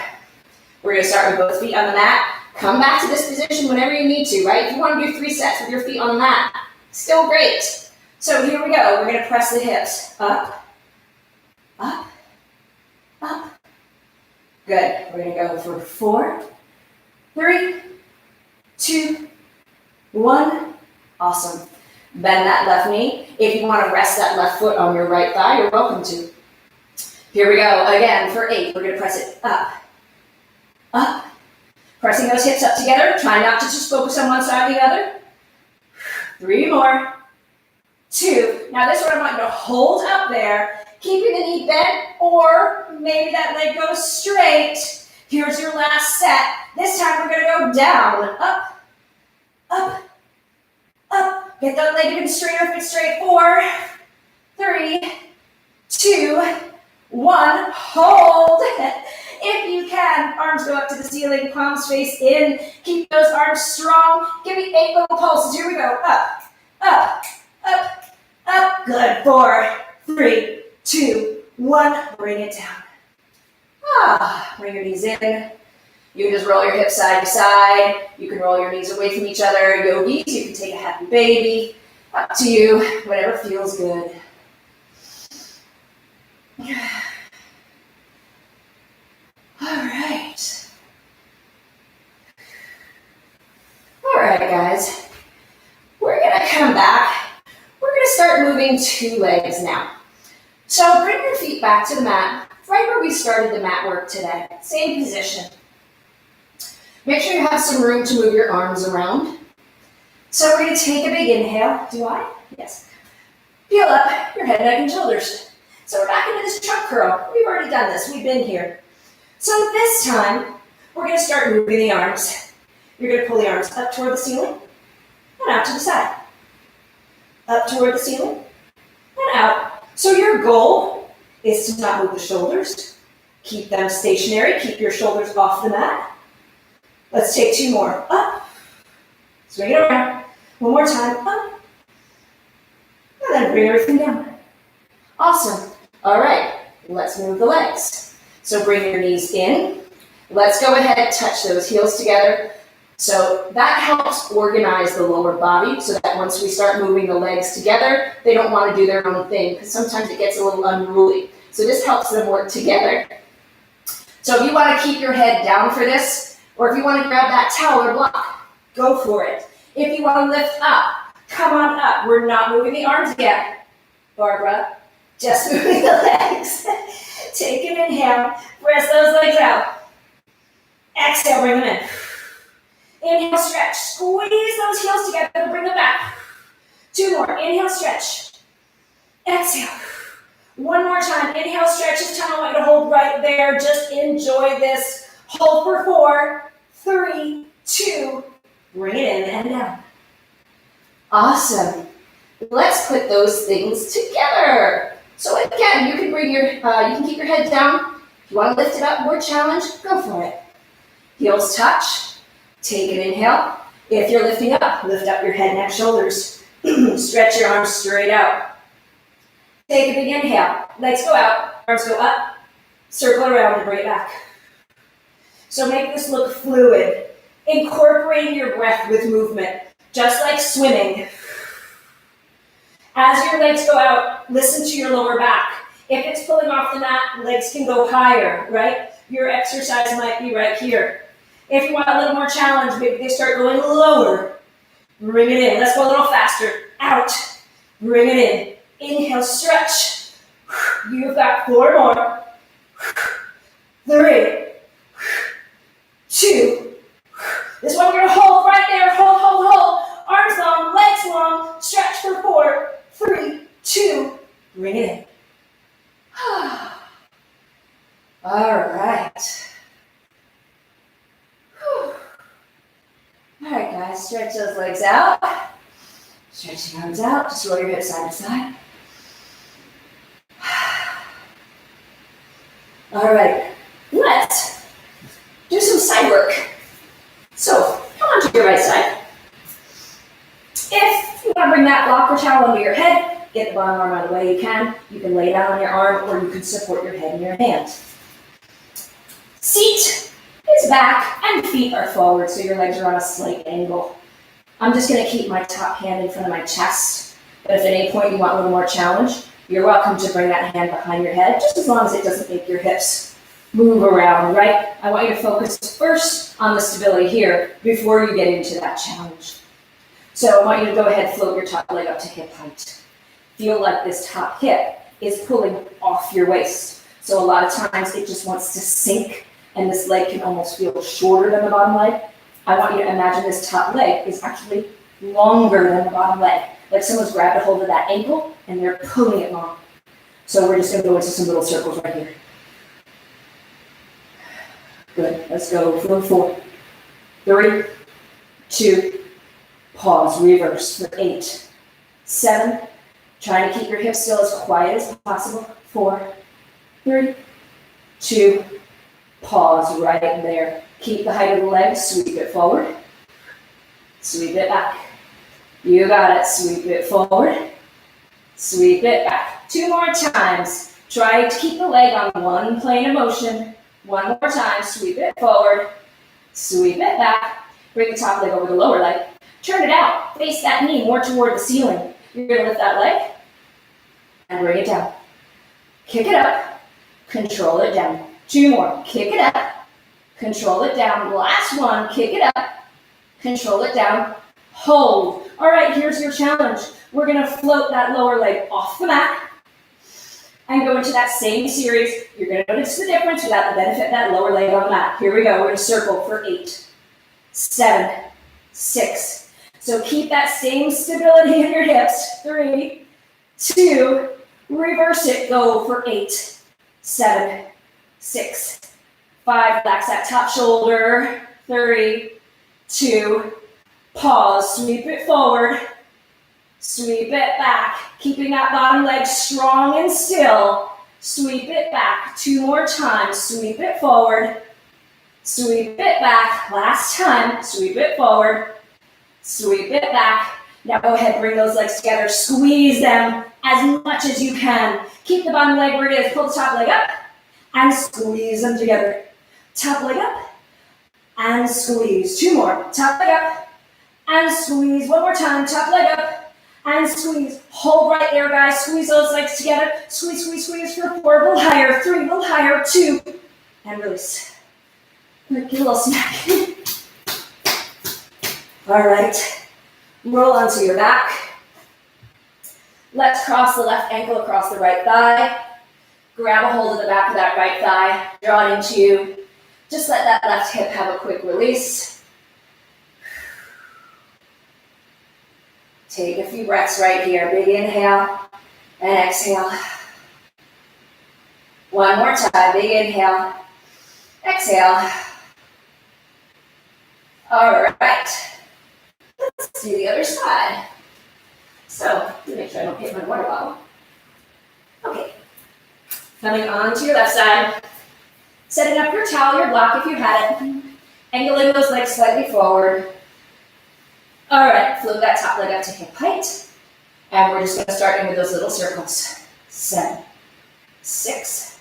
We're going to start with both feet on the mat. Come back to this position whenever you need to, right? If you want to do 3 sets with your feet on the mat, still great. So here we go. We're going to press the hips up, up, up. Good. We're going to go for 4, 3, 2, 1. Awesome. Bend that left knee. If you want to rest that left foot on your right thigh, you're welcome to. Here we go. Again, for 8, we're going to press it up, up. Pressing those hips up together. Try not to just focus on one side or the other. 3 more. 2. Now this one I want you to hold up there, keeping the knee bent, or maybe that leg goes straight. Here's your last set. This time we're going to go down, up, up, up. Get that leg even straighter if it's straight. 4, 3, 2, 1. Hold. If you can, arms go up to the ceiling, palms face in. Keep those arms strong. Give me 8 little pulses. Here we go. Up, up, up, up. Good. 4, 3, 2, 1. Bring it down. Bring your knees in. You can just roll your hips side to side. You can roll your knees away from each other. Yogis, you can take a happy baby. Up to you. Whatever feels good. All right. right, guys. We're going to come back. We're going to start moving 2 legs now. So bring your feet back to the mat, right where we started the mat work today. Same position. Make sure you have some room to move your arms around. So we're going to take a big inhale. Do I? Yes. Feel up your head, neck, and shoulders. So we're back into this trunk curl. We've already done this. We've been here. So this time, we're going to start moving the arms. You're going to pull the arms up toward the ceiling and out to the side. Up toward the ceiling and out. So your goal is to not move the shoulders. Keep them stationary. Keep your shoulders off the mat. Let's take 2 more. Up. Swing it around. One more time. Up. And then bring everything down. Awesome. All right. Let's move the legs. So bring your knees in. Let's go ahead and touch those heels together. So that helps organize the lower body so that once we start moving the legs together, they don't want to do their own thing because sometimes it gets a little unruly. So this helps them work together. So if you want to keep your head down for this, or if you want to grab that towel or block, go for it. If you want to lift up, come on up. We're not moving the arms yet, Barbara. Just moving the legs. Take an inhale. Press those legs out. Exhale, bring them in. Inhale, stretch. Squeeze those heels together. Bring them back. 2 more. Inhale, stretch. Exhale. 1 more time. Inhale, stretch. This time I want you to hold right there. Just enjoy this. Hold for 4, 3, 2. Bring it in and down. Awesome. Let's put those things together. So again, you can bring your, you can keep your head down. If you want to lift it up, more challenge, go for it. Heels touch. Take an inhale. If you're lifting up, lift up your head, neck, shoulders. Stretch your arms straight out. Take a big inhale. Legs go out, arms go up. Circle around and bring it back. So make this look fluid. Incorporating your breath with movement, just like swimming. As your legs go out, listen to your lower back. If it's pulling off the mat, legs can go higher, right? Your exercise might be right here. If you want a little more challenge, maybe they start going lower. Bring it in. Let's go a little faster. Out. Bring it in. Inhale, stretch. You've got 4 more. 3, 2. This one we're going to hold right there. Hold, hold, hold. Arms long, legs long. Stretch for 4, 3, 2. Bring it in. All right. All right, guys, stretch those legs out. Stretch the arms out. Just roll your hips side to side. All right, let's do some side work. So, come on to your right side. If you want to bring that block or towel under your head, get the bottom arm out of the way, you can. You can lay down on your arm, or you can support your head in your hand. Seat is back and feet are forward, so your legs are on a slight angle. I'm just going to keep my top hand in front of my chest, but if at any point you want a little more challenge, you're welcome to bring that hand behind your head, just as long as it doesn't make your hips move around, right? I want you to focus first on the stability here before you get into that challenge. So I want you to go ahead and float your top leg up to hip height. Feel like this top hip is pulling off your waist. So a lot of times it just wants to sink, and this leg can almost feel shorter than the bottom leg. I want you to imagine this top leg is actually longer than the bottom leg. Like someone's grabbed a hold of that ankle and they're pulling it long. So we're just going to go into some little circles right here. Good. Let's go for 4, 3, 2, pause, reverse for 8, 7, trying to keep your hips still as quiet as possible. 4, 3, 2, pause right there. Keep the height of the leg, sweep it forward, sweep it back. You got it, sweep it forward, sweep it back. 2 more times. Try to keep the leg on one plane of motion. 1 more time, sweep it forward, sweep it back. Bring the top leg over the lower leg. Turn it out, face that knee more toward the ceiling. You're gonna lift that leg and bring it down. Kick it up, control it down. 2 more, kick it up, control it down. Last one, kick it up, Control it down. Hold. All right, here's your challenge. We're going to float that lower leg off the mat and go into that same series. You're going to notice the difference without the benefit of that lower leg on the mat. Here we go. We're going to circle for 8, 7, 6. So keep that same stability in your hips. 3, 2, reverse it. Go for 8, 7, 6, 5. Relax that top shoulder. 3, 2, pause. Sweep it forward. Sweep it back, keeping that bottom leg strong and still. Sweep it back, 2 more times. Sweep it forward, sweep it back. Last time, sweep it forward, sweep it back. Now go ahead, bring those legs together. Squeeze them as much as you can. Keep the bottom leg where it is. Pull the top leg up and squeeze them together. Top leg up and squeeze. 2 more. Top leg up and squeeze. 1 more time. Top leg up. And squeeze. Hold right there, guys. Squeeze those legs together. Squeeze, squeeze, squeeze for 4. A little higher. 3, a little higher. 2. And release. Get a little smack. All right. Roll onto your back. Let's cross the left ankle across the right thigh. Grab a hold of the back of that right thigh. Draw it into you. Just let that left hip have a quick release. Take a few breaths right here. Big inhale and exhale. 1 more time. Big inhale. Exhale. All right. Let's do the other side. So, let me make sure I don't hit my water bottle. Okay. Coming on to your left side. Setting up your towel, your block if you had it. Angling those legs slightly forward. All right, float that top leg up to hip height. And we're just going to start in with those little circles. 7, 6,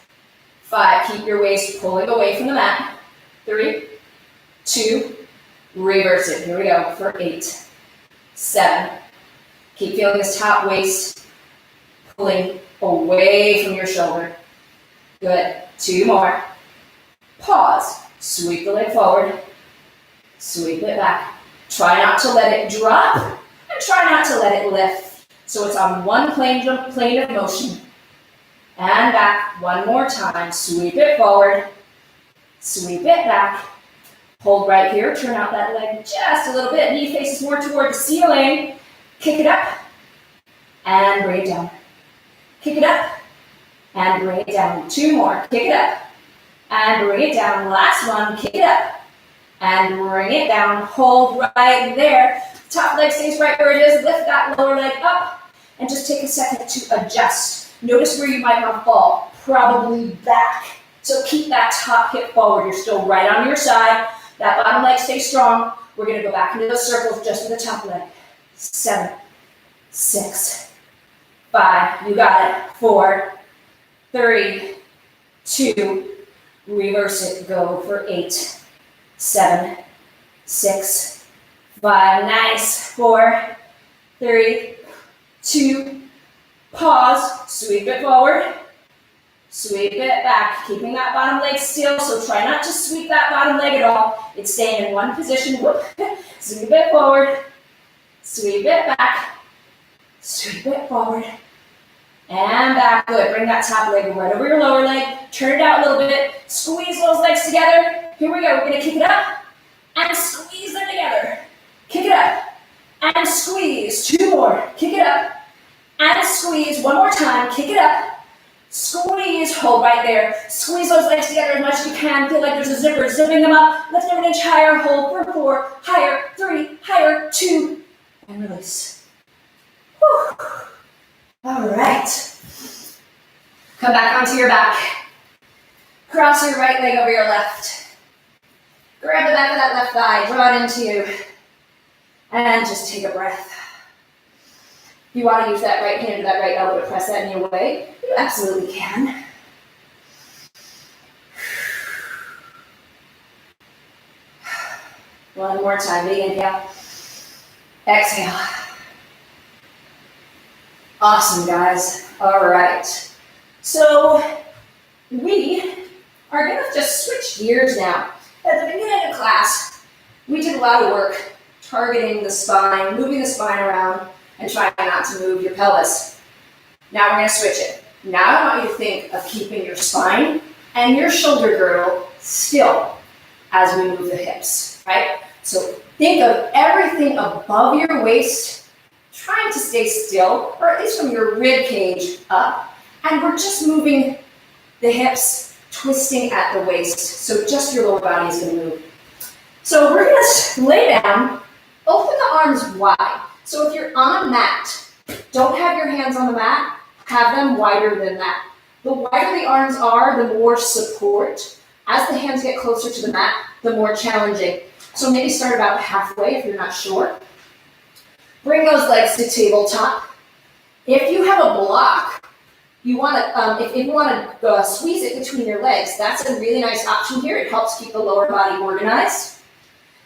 5. Keep your waist pulling away from the mat. 3, 2, reverse it. Here we go for 8, 7. Keep feeling this top waist pulling away from your shoulder. Good. 2 more. Pause. Sweep the leg forward. Sweep it back. Try not to let it drop, and try not to let it lift. So it's on one plane of motion. And back 1 more time. Sweep it forward. Sweep it back. Hold right here. Turn out that leg just a little bit. Knee faces more toward the ceiling. Kick it up and bring it down. Kick it up and bring it down. 2 more. Kick it up and bring it down. Last one. Kick it up and bring it down. Hold right there. Top leg stays right where it is. Lift that lower leg up and just take a second to adjust. Notice where you might want to fall. Probably back. So keep that top hip forward. You're still right on your side. That bottom leg stays strong. We're going to go back into those circles just with the top leg. 7, 6, 5. You got it. 4, 3, 2. Reverse it. Go for 8, 7, 6, 5. Nice. 4, 3, 2. Pause. Sweep it forward. Sweep it back. Keeping that bottom leg still, so try not to sweep that bottom leg at all. It's staying in one position. Whoop. Sweep it forward. Sweep it back. Sweep it forward. And back. Good. Bring that top leg right over your lower leg. Turn it out a little bit. Squeeze those legs together. Here we go. We're going to kick it up and squeeze them together. Kick it up and squeeze. 2 more. Kick it up and squeeze. 1 more time. Kick it up. Squeeze. Hold right there. Squeeze those legs together as much as you can. Feel like there's a zipper. Zipping them up. Lift them an inch higher. Hold for 4. Higher. 3. Higher. 2. And release. Whew. All right. Come back onto your back. Cross your right leg over your left. Grab the back of that left thigh. Draw it into you. And just take a breath. If you want to use that right hand or that right elbow to press that in your way, you absolutely can. One more time. Big inhale. Exhale. Awesome, guys. All right. So we are going to just switch gears now. At the beginning of class, we did a lot of work targeting the spine, moving the spine around, and trying not to move your pelvis. Now we're going to switch it. Now I want you to think of keeping your spine and your shoulder girdle still as we move the hips, right? So think of everything above your waist, trying to stay still, or at least from your rib cage up, and we're just moving the hips, twisting at the waist, so just your lower body is going to move. So we're going to lay down, open the arms wide. So if you're on a mat, don't have your hands on the mat, have them wider than that. The wider the arms are, the more support. As the hands get closer to the mat, the more challenging. So maybe start about halfway if you're not sure. Bring those legs to tabletop. If you have a block, you want to, if you want to squeeze it between your legs, that's a really nice option here. It helps keep the lower body organized.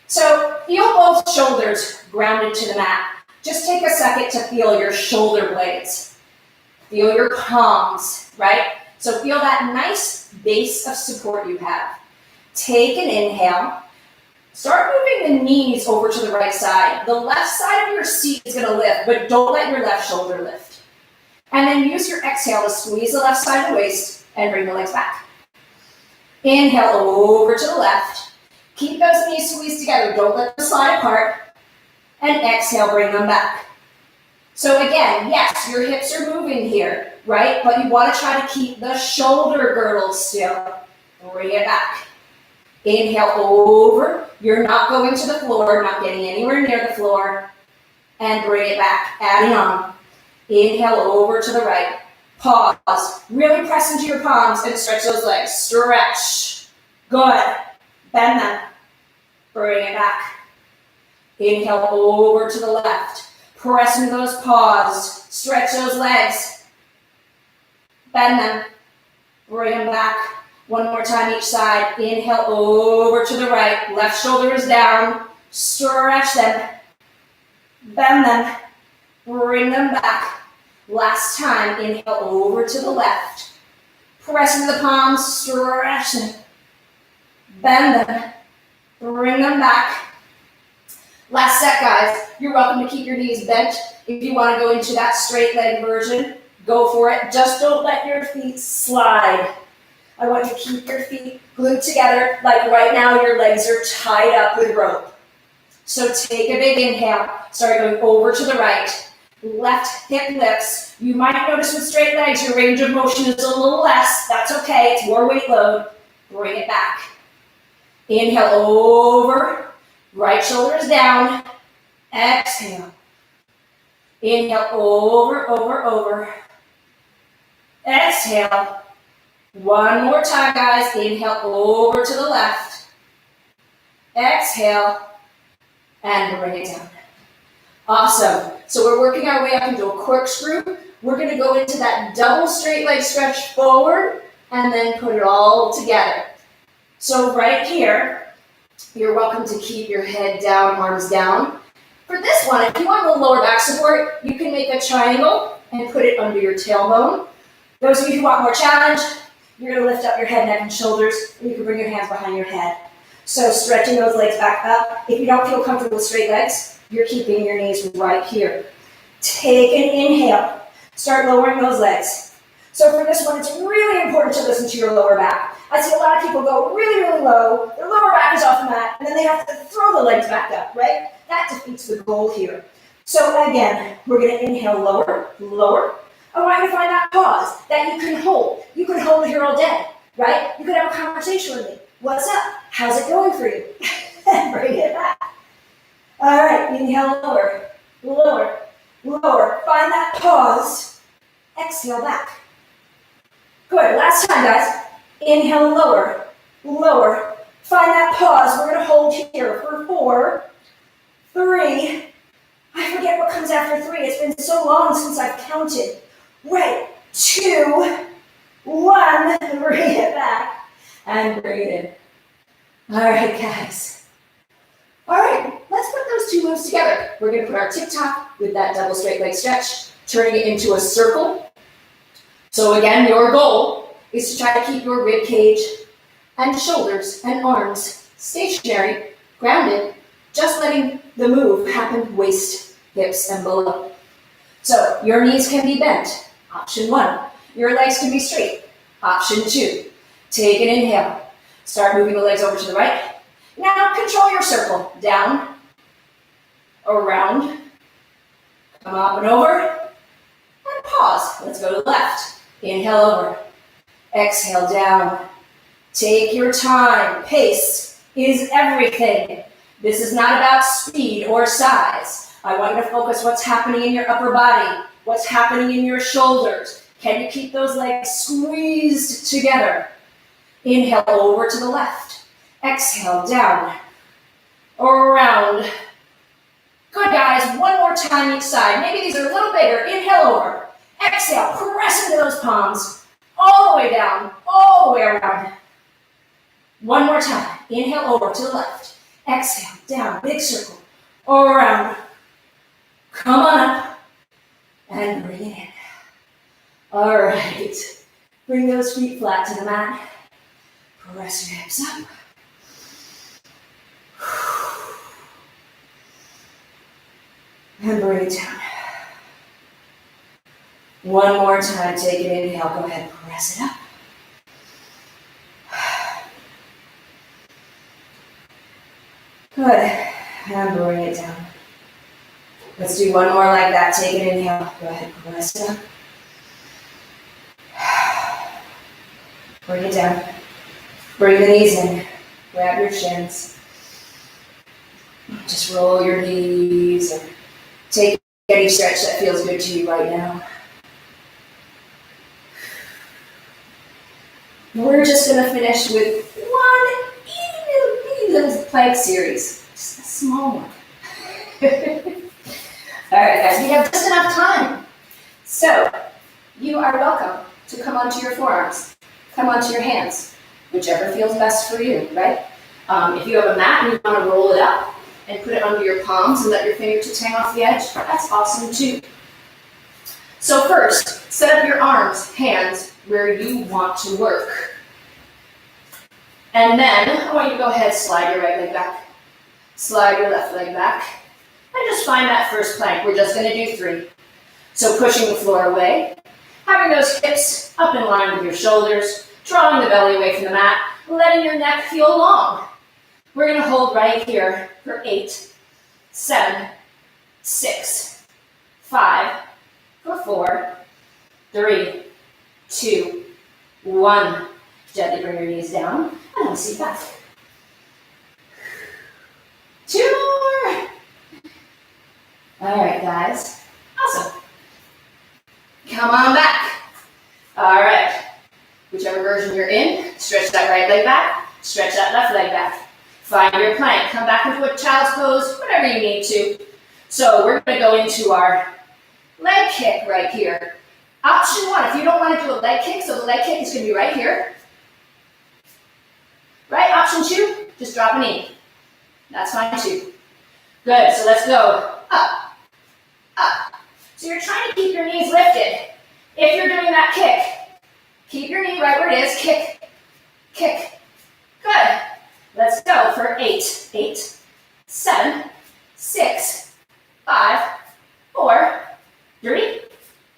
So feel both shoulders grounded to the mat. Just take a second to feel your shoulder blades. Feel your palms, right? So feel that nice base of support you have. Take an inhale. Start moving the knees over to the right side. The left side of your seat is going to lift, but don't let your left shoulder lift. And then use your exhale to squeeze the left side of the waist and bring the legs back. Inhale over to the left. Keep those knees squeezed together. Don't let them slide apart. And exhale, bring them back. So again, yes, your hips are moving here, right? But you want to try to keep the shoulder girdle still. Bring it back. Inhale over. You're not going to the floor, not getting anywhere near the floor. And bring it back, adding on. Inhale over to the right. Pause. Really press into your palms and stretch those legs. Stretch. Good. Bend them. Bring it back. Inhale over to the left. Press into those paws. Stretch those legs. Bend them. Bring them back. One more time each side. Inhale over to the right. Left shoulder is down. Stretch them. Bend them. Bring them back. Last time. Inhale over to the left. Press into the palms. Stretch them. Bend them. Bring them back. Last set, guys. You're welcome to keep your knees bent. If you want to go into that straight leg version, go for it. Just don't let your feet slide. I want you to keep your feet glued together, like right now your legs are tied up with rope. So take a big inhale. Start going over to the right. Left hip lifts. You might notice with straight legs, your range of motion is a little less. That's okay. It's more weight load. Bring it back. Inhale over. Right shoulder is down. Exhale. Inhale over, over, over. Exhale. One more time, guys. Inhale over to the left. Exhale. And bring it down. Awesome. So we're working our way up into a corkscrew. We're going to go into that double straight leg stretch forward and then put it all together. So right here, you're welcome to keep your head down, arms down. For this one, if you want a little lower back support, you can make a triangle and put it under your tailbone. Those of you who want more challenge, you're going to lift up your head, neck, and shoulders, and you can bring your hands behind your head. So stretching those legs back up. If you don't feel comfortable with straight legs, you're keeping your knees right here. Take an inhale. Start lowering those legs. So for this one, it's really important to listen to your lower back. I see a lot of people go really, really low. Their lower back is off the mat, and then they have to throw the legs back up, right? That defeats the goal here. So again, we're going to inhale lower, lower. I want you to find that pause that you can hold. You can hold it here all day, right? You could have a conversation with me. What's up? How's it going for you? And bring it back. All right, inhale lower, lower, lower. Find that pause. Exhale back. Good. Last time, guys. Inhale lower, lower. Find that pause. We're going to hold here for 4, 3. I forget what comes after 3. It's been so long since I've counted. Right. 2, 1. Bring it back and bring it in. All right, guys. All right. Let's put those two moves together. We're going to put our tip-top with that double straight leg stretch, turning it into a circle. So again, your goal is to try to keep your rib cage and shoulders and arms stationary, grounded, just letting the move happen waist, hips, and below. So your knees can be bent, option 1. Your legs can be straight, option 2. Take an inhale. Start moving the legs over to the right. Now control your circle. Down, around, come up and over, and pause. Let's go to the left. Inhale over. Exhale down. Take your time. Pace is everything. This is not about speed or size. I want you to focus what's happening in your upper body, what's happening in your shoulders. Can you keep those legs squeezed together? Inhale over to the left. Exhale down, around. Good, guys. One more time each side. Maybe these are a little bigger. Inhale over. Exhale. Press into those palms. All the way down. All the way around. One more time. Inhale over to the left. Exhale. Down. Big circle. Around. Come on up. And bring it in. All right. Bring those feet flat to the mat. Press your hips up. And bring it down. One more time, take an inhale. Go ahead, press it up. Good. And bring it down. Let's do one more like that. Take an inhale. Go ahead, press it up. Bring it down. Bring the knees in. Grab your shins. Just roll your knees and take any stretch that feels good to you right now. We're just going to finish with one itty little plank series. Just a small one. All right, guys, we have just enough time. So, you are welcome to come onto your forearms. Come onto your hands, whichever feels best for you, right? If you have a mat and you want to roll it up and put it under your palms and let your fingertips hang off the edge, that's awesome too. So first, set up your arms, hands, where you want to work. And then, I want you to go ahead, slide your right leg back, slide your left leg back, and just find that first plank. We're just going to do 3. So pushing the floor away, having those hips up in line with your shoulders, drawing the belly away from the mat, letting your neck feel long. We're going to hold right here for 8, 7, 6, 5, for 4, 3, 2, 1. Gently bring your knees down and then seat back. 2 more. All right, guys. Awesome. Come on back. All right. Whichever version you're in, stretch that right leg back, stretch that left leg back. Find your plank. Come back into a child's pose, whatever you need to. So we're going to go into our leg kick right here. Option 1, if you don't want to do a leg kick, so the leg kick is going to be right here. Right? Option 2, just drop a knee. That's fine too. Good, so let's go up, up. So you're trying to keep your knees lifted. If you're doing that kick, keep your knee right where it is. Kick, kick. Good. Let's go for 8, 8, 7, 6, 5, 4, 3,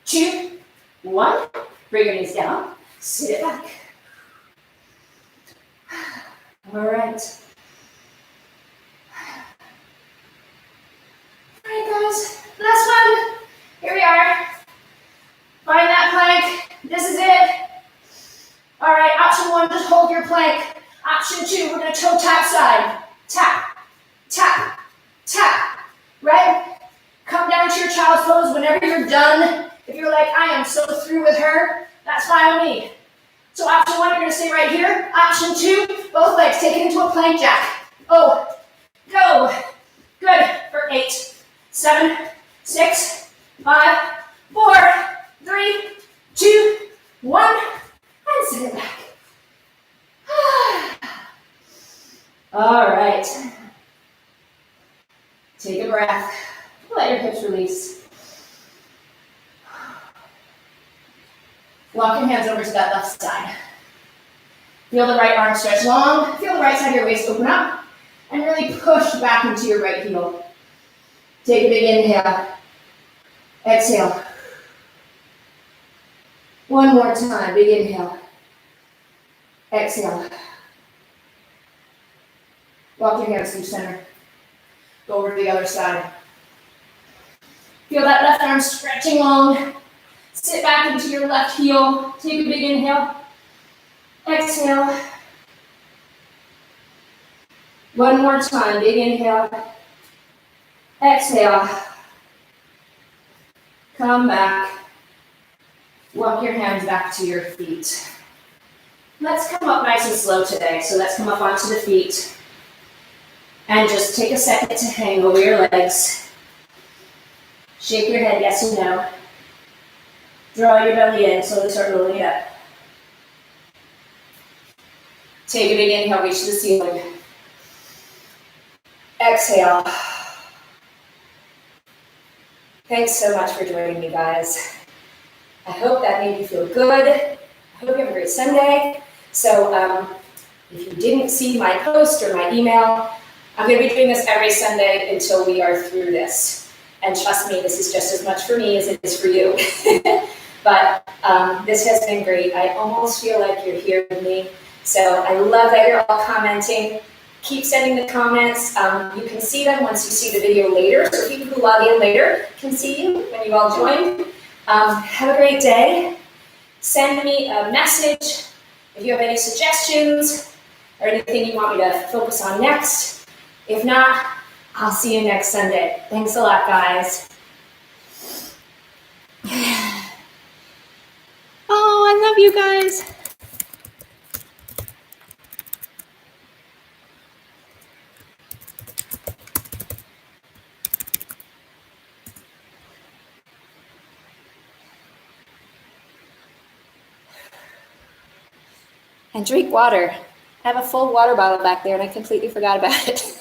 2, 1. Bring your knees down. Sit it back. All right. All right, guys. Last one. Here we are. Find that plank. This is it. All right. Option 1, just hold your plank. Option 2, we're going to toe tap side. Tap, tap, tap. Right? Come down to your child's pose whenever you're done. If you're like, I am so through with her, that's fine with me. So option 1, you're going to stay right here. Option 2, both legs, take it into a plank jack. Oh, go. Good. For 8, 7, 6, 5, 4, 3, 2, 1, and sit it back. All right. Take a breath. Let your hips release. Walk your hands over to that left side. Feel the right arm stretch long. Feel the right side of your waist open up. And really push back into your right heel. Take a big inhale. Exhale. One more time, big inhale. Exhale. Walk your hands through center. Go over to the other side. Feel that left arm stretching long. Sit back into your left heel. Take a big inhale. Exhale. One more time, big inhale. Exhale. Come back. Walk your hands back to your feet. Let's come up nice and slow today. So let's come up onto the feet. And just take a second to hang over your legs. Shake your head yes and no. Draw your belly in, slowly start rolling it up. Take a big inhale, reach to the ceiling. Exhale. Thanks so much for joining me, guys. I hope that made you feel good. I hope you have a great Sunday. So if you didn't see my post or my email, I'm going to be doing this every Sunday until we are through this. And trust me, this is just as much for me as it is for you. But this has been great. I almost feel like you're here with me. So I love that you're all commenting. Keep sending the comments. You can see them once you see the video later. So people who log in later can see you when you all joined. Have a great day. Send me a message if you have any suggestions or anything you want me to focus on next. If not, I'll see you next Sunday. Thanks a lot, guys. Oh, I love you guys. And drink water. I have a full water bottle back there and I completely forgot about it.